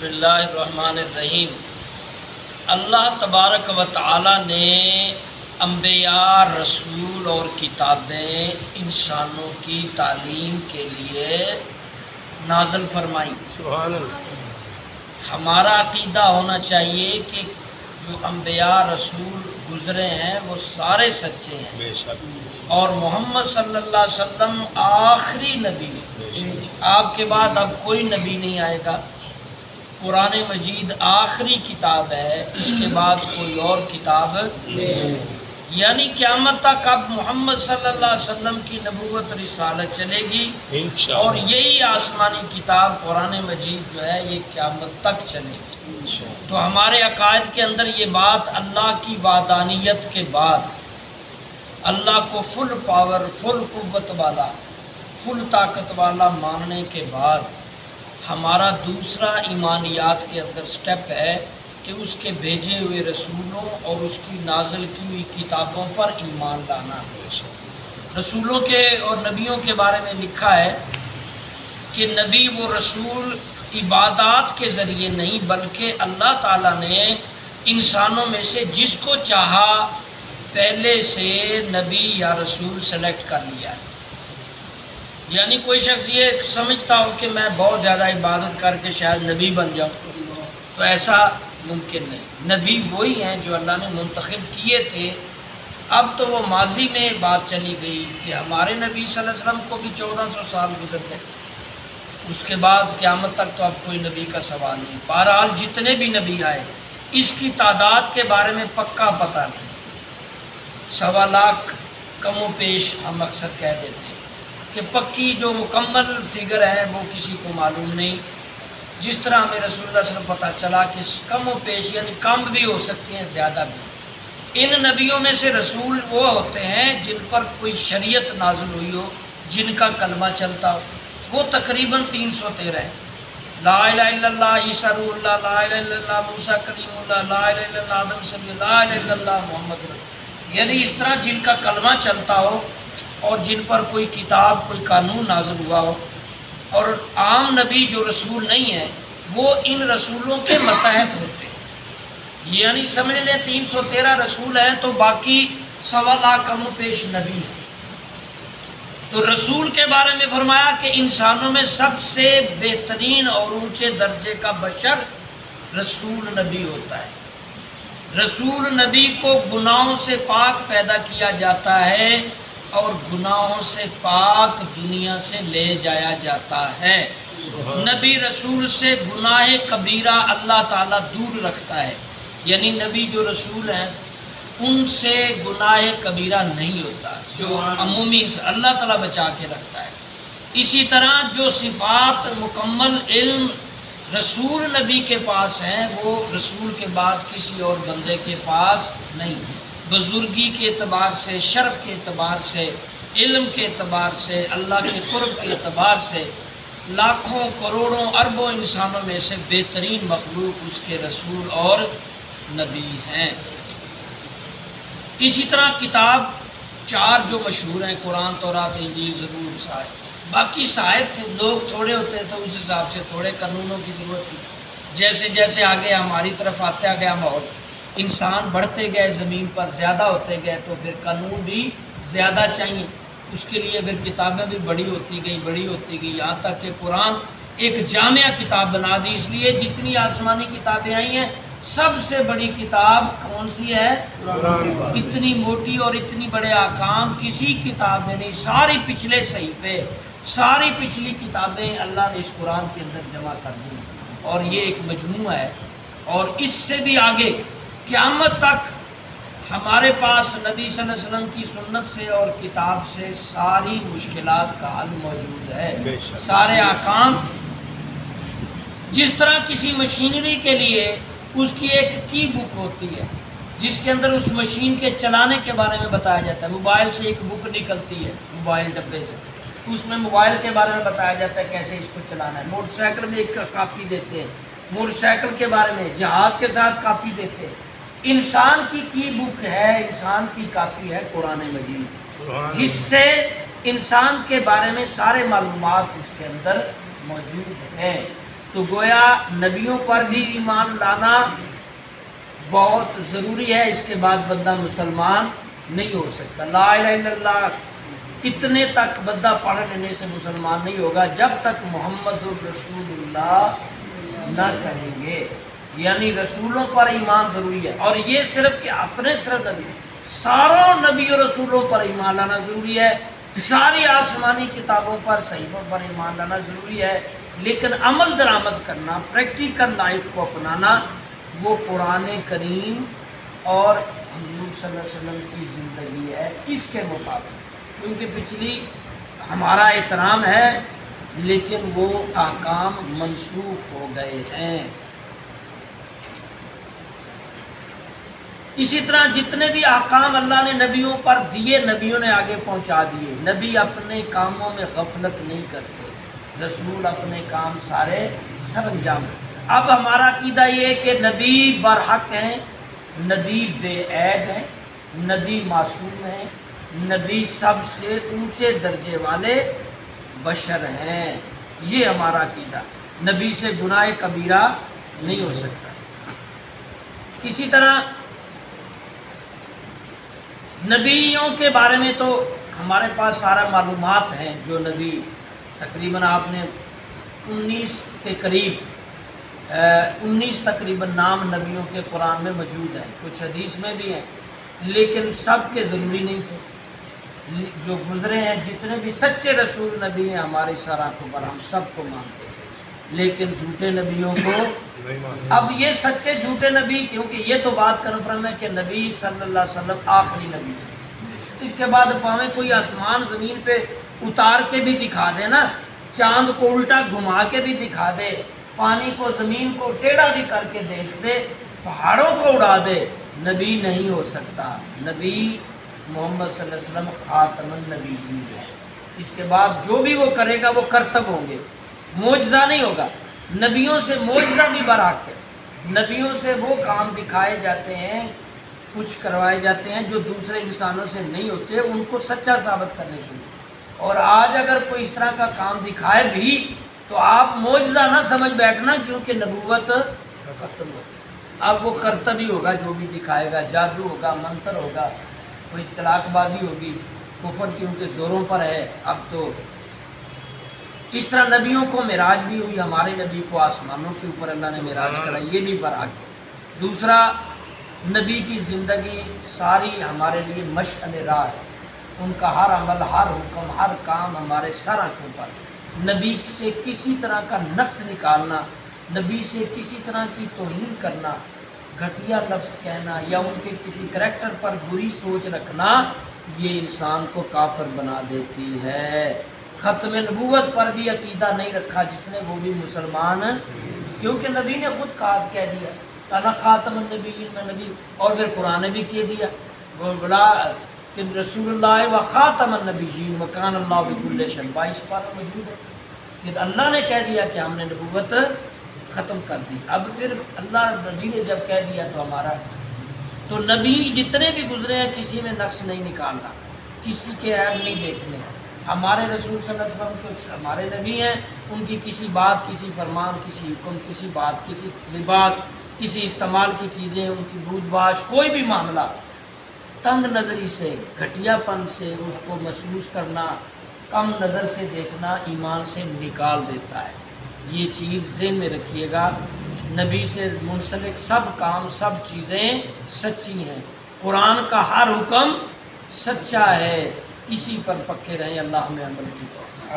بسم اللہ الرحمن الرحیم۔ اللہ تبارک و تعالی نے انبیاء، رسول اور کتابیں انسانوں کی تعلیم کے لیے نازل فرمائی۔ سبحان اللہ۔ ہمارا عقیدہ ہونا چاہیے کہ جو انبیاء رسول گزرے ہیں وہ سارے سچے ہیں، بے شک اور محمد صلی اللہ علیہ وسلم آخری نبی ہیں۔ آپ کے بعد اب کوئی نبی نہیں آئے گا۔ قرآن مجید آخری کتاب ہے، اس کے بعد کوئی اور کتاب نہیں، یعنی قیامت تک اب محمد صلی اللہ علیہ وسلم کی نبوت رسالت چلے گی، اور یہی آسمانی کتاب قرآن مجید جو ہے یہ قیامت تک چلے گی۔ تو ہمارے عقائد کے اندر یہ بات اللہ کی وحدانیت کے بعد، اللہ کو فل پاور، فل قوت والا، فل طاقت والا ماننے کے بعد ہمارا دوسرا ایمانیات کے اندر سٹیپ ہے کہ اس کے بھیجے ہوئے رسولوں اور اس کی نازل کی ہوئی کتابوں پر ایمان لانا ہے۔ رسولوں کے اور نبیوں کے بارے میں لکھا ہے کہ نبی و رسول عبادات کے ذریعے نہیں بلکہ اللہ تعالیٰ نے انسانوں میں سے جس کو چاہا پہلے سے نبی یا رسول سلیکٹ کر لیا ہے۔ یعنی کوئی شخص یہ سمجھتا ہو کہ میں بہت زیادہ عبادت کر کے شاید نبی بن جاؤں، تو ایسا ممکن نہیں۔ نبی وہی ہیں جو اللہ نے منتخب کیے تھے۔ اب تو وہ ماضی میں بات چلی گئی کہ ہمارے نبی صلی اللہ علیہ وسلم کو بھی 1400 سال گزر گئے، اس کے بعد قیامت تک تو اب کوئی نبی کا سوال نہیں۔ بہرحال جتنے بھی نبی آئے اس کی تعداد کے بارے میں پکا پتہ نہیں، 1.25 لاکھ کم و بیش ہم اکثر کہہ دیتے ہیں، کہ پکی جو مکمل فگر ہے وہ کسی کو معلوم نہیں۔ جس طرح ہمیں رسول اللہ صلی اللہ علیہ وسلم پتہ چلا کہ کم و بیش یعنی کم بھی ہو سکتی ہیں، زیادہ بھی۔ ان نبیوں میں سے رسول وہ ہوتے ہیں جن پر کوئی شریعت نازل ہوئی ہو، جن کا کلمہ چلتا ہو، وہ تقریباً 313 ہیں۔ لا الہ الا اللہ عیسیٰ روح اللہ، لا الہ الا اللہ موسیٰ کلیم اللہ، لا الہ الا اللہ آدم صلی اللہ، لا الہ الا اللہ محمد رسول، یعنی اس طرح جن کا کلمہ چلتا ہو اور جن پر کوئی کتاب، کوئی قانون نازل ہوا ہو۔ اور عام نبی جو رسول نہیں ہے وہ ان رسولوں کے متحد ہوتے ہیں، یعنی سمجھ لیں 313 رسول ہیں تو باقی 1.25 لاکھ کم و بیش نبی ہیں۔ تو رسول کے بارے میں فرمایا کہ انسانوں میں سب سے بہترین اور اونچے درجے کا بشر رسول نبی ہوتا ہے۔ رسول نبی کو گناہوں سے پاک پیدا کیا جاتا ہے اور گناہوں سے پاک دنیا سے لے جایا جاتا ہے۔ نبی رسول سے گناہ کبیرہ اللہ تعالیٰ دور رکھتا ہے، یعنی نبی جو رسول ہیں ان سے گناہ کبیرہ نہیں ہوتا، جو عمومی اللہ تعالیٰ بچا کے رکھتا ہے۔ اسی طرح جو صفات مکمل علم رسول نبی کے پاس ہیں وہ رسول کے بعد کسی اور بندے کے پاس نہیں، بزرگی کے اعتبار سے، شرف کے اعتبار سے، علم کے اعتبار سے، اللہ کے قرب کے اعتبار سے لاکھوں کروڑوں اربوں انسانوں میں سے بہترین مخلوق اس کے رسول اور نبی ہیں۔ اسی طرح کتاب 4 جو مشہور ہیں، قرآن، تورات، انجیل، زبور، صحائف۔ باقی صحائف تھے، لوگ تھوڑے ہوتے تو اس حساب سے تھوڑے قانونوں کی ضرورت تھی۔ جیسے جیسے آگے ہماری طرف آتا گیا ماحول، انسان بڑھتے گئے، زمین پر زیادہ ہوتے گئے، تو پھر قانون بھی زیادہ چاہیے، اس کے لیے پھر کتابیں بھی بڑی ہوتی گئی، یہاں تک کہ قرآن ایک جامعہ کتاب بنا دی۔ اس لیے جتنی آسمانی کتابیں آئی ہیں سب سے بڑی کتاب کون سی ہے؟ قرآن۔ اتنی موٹی اور اتنی بڑے احکام کسی کتاب میں نہیں، ساری پچھلے صحیفے، ساری پچھلی کتابیں اللہ نے اس قرآن کے اندر جمع کر دی، اور یہ ایک مجموعہ ہے۔ اور اس سے بھی آگے قیامت تک ہمارے پاس نبی صلی اللہ علیہ وسلم کی سنت سے اور کتاب سے ساری مشکلات کا حل موجود ہے، سارے احکام۔ جس طرح کسی مشینری کے لیے اس کی ایک کی بک ہوتی ہے جس کے اندر اس مشین کے چلانے کے بارے میں بتایا جاتا ہے، موبائل سے ایک بک نکلتی ہے، موبائل ڈبے سے، اس میں موبائل کے بارے میں بتایا جاتا ہے کیسے اس کو چلانا ہے۔ موٹر سائیکل میں ایک کاپی دیتے ہیں، موٹر سائیکل کے بارے میں، جہاز کے ساتھ کاپی دیتے ہیں۔ انسان کی بک ہے، انسان کی کاپی ہے قرآن مجید، جس سے انسان کے بارے میں سارے معلومات اس کے اندر موجود ہیں۔ تو گویا نبیوں پر بھی ایمان لانا بہت ضروری ہے، اس کے بعد بندہ مسلمان نہیں ہو سکتا۔ لا الہ الا اللہ اتنے تک بندہ پڑھ لینے سے مسلمان نہیں ہوگا جب تک محمد الرسول اللہ نہ کہیں گے، یعنی رسولوں پر ایمان ضروری ہے۔ اور یہ صرف کہ اپنے صرف نبی، ساروں نبی و رسولوں پر ایمان لانا ضروری ہے، ساری آسمانی کتابوں پر صحیفوں پر ایمان لانا ضروری ہے، لیکن عمل درآمد کرنا، پریکٹیکل لائف کو اپنانا، وہ قرآن کریم اور حضور صلی اللہ علیہ وسلم کی زندگی ہے اس کے مطابق۔ کیونکہ پچھلی ہمارا احترام ہے لیکن وہ احکام منسوخ ہو گئے ہیں۔ اسی طرح جتنے بھی احکام اللہ نے نبیوں پر دیے، نبیوں نے آگے پہنچا دیے۔ نبی اپنے کاموں میں غفلت نہیں کرتے، رسول اپنے کام سارے سر انجام۔ اب ہمارا عقیدہ یہ ہے کہ نبی برحق ہیں، نبی بے عیب ہیں، نبی معصوم ہیں، نبی سب سے اونچے درجے والے بشر ہیں، یہ ہمارا عقیدہ۔ نبی سے گناہ کبیرہ نہیں ہو سکتا۔ اسی طرح نبیوں کے بارے میں تو ہمارے پاس سارا معلومات ہیں، جو نبی تقریباً آپ نے 19 کے قریب 19 تقریباً نام نبیوں کے قرآن میں موجود ہیں، کچھ حدیث میں بھی ہیں، لیکن سب کے ضروری نہیں تھے۔ جو گزرے ہیں جتنے بھی سچے رسول نبی ہیں ہماری سراخوں پر ہم سب کو مانتے ہیں، لیکن جھوٹے نبیوں کو اب یہ سچے جھوٹے نبی، کیونکہ یہ تو بات کنفرم ہے کہ نبی صلی اللہ علیہ وسلم آخری نبی ہے۔ اس کے بعد پاویں کوئی آسمان زمین پہ اتار کے بھی دکھا دے نا، چاند کو الٹا گھما کے بھی دکھا دے، پانی کو زمین کو ٹیڑھا بھی کر کے دیکھ دے، پہاڑوں کو اڑا دے، نبی نہیں ہو سکتا۔ نبی محمد صلی اللہ علیہ وسلم خاتم النبی ہے۔ اس کے بعد جو بھی وہ کرے گا وہ کرتب ہوں گے، معجزہ نہیں ہوگا۔ نبیوں سے معجزہ بھی برحق ہے، نبیوں سے وہ کام دکھائے جاتے ہیں، کچھ کروائے جاتے ہیں جو دوسرے انسانوں سے نہیں ہوتے، ان کو سچا ثابت کرنے کے لیے۔ اور آج اگر کوئی اس طرح کا کام دکھائے بھی تو آپ معجزہ نہ سمجھ بیٹھنا، کیونکہ نبوت ختم ہو گئی۔ اب وہ کرتب ہی ہوگا، جو بھی دکھائے گا، جادو ہوگا، منتر ہوگا، کوئی چلاک بازی ہوگی، کفر کی ان کے زوروں پر ہے۔ اب تو اس طرح نبیوں کو معراج بھی ہوئی، ہمارے نبی کو آسمانوں کے اوپر اللہ نے معراج کرا، یہ بھی برحق ہے۔ دوسرا، نبی کی زندگی ساری ہمارے لیے مشعل راہ ہے، ان کا ہر عمل، ہر حکم، ہر کام ہمارے سر آنکھوں پر۔ نبی سے کسی طرح کا نقص نکالنا، نبی سے کسی طرح کی توہین کرنا، گھٹیا لفظ کہنا یا ان کے کسی کریکٹر پر بری سوچ رکھنا، یہ انسان کو کافر بنا دیتی ہے۔ ختم نبوت پر بھی عقیدہ نہیں رکھا جس نے، وہ بھی مسلمان، کیونکہ نبی نے خود کہہ دیا انا خاتم النبیین، میں نبی، اور پھر قرآن نے بھی کہہ دیا وہ بلا کہ رسول اللہ و خاتم النبیین وکان اللہ بکل شیء، 22 پارہ موجود ہے کہ اللہ نے کہہ دیا کہ ہم نے نبوت ختم کر دی۔ اب پھر اللہ نبی نے جب کہہ دیا تو ہمارا، تو نبی جتنے بھی گزرے ہیں کسی میں نقص نہیں نکالنا، کسی کے عیب نہیں دیکھنے۔ ہمارے رسول صلی اللہ علیہ وسلم کے ہمارے نبی ہیں، ان کی کسی بات، کسی فرمان، کسی حکم، کسی بات، کسی لباس، کسی استعمال کی چیزیں، ان کی بوجھ باش، کوئی بھی معاملہ تنگ نظری سے، گھٹیا پن سے اس کو محسوس کرنا، کم نظر سے دیکھنا ایمان سے نکال دیتا ہے۔ یہ چیز ذہن میں رکھیے گا، نبی سے منسلک سب کام، سب چیزیں سچی ہیں، قرآن کا ہر حکم سچا ہے، اسی پر پکے رہیں۔ اللہ ہمیں عمل کی توفیق۔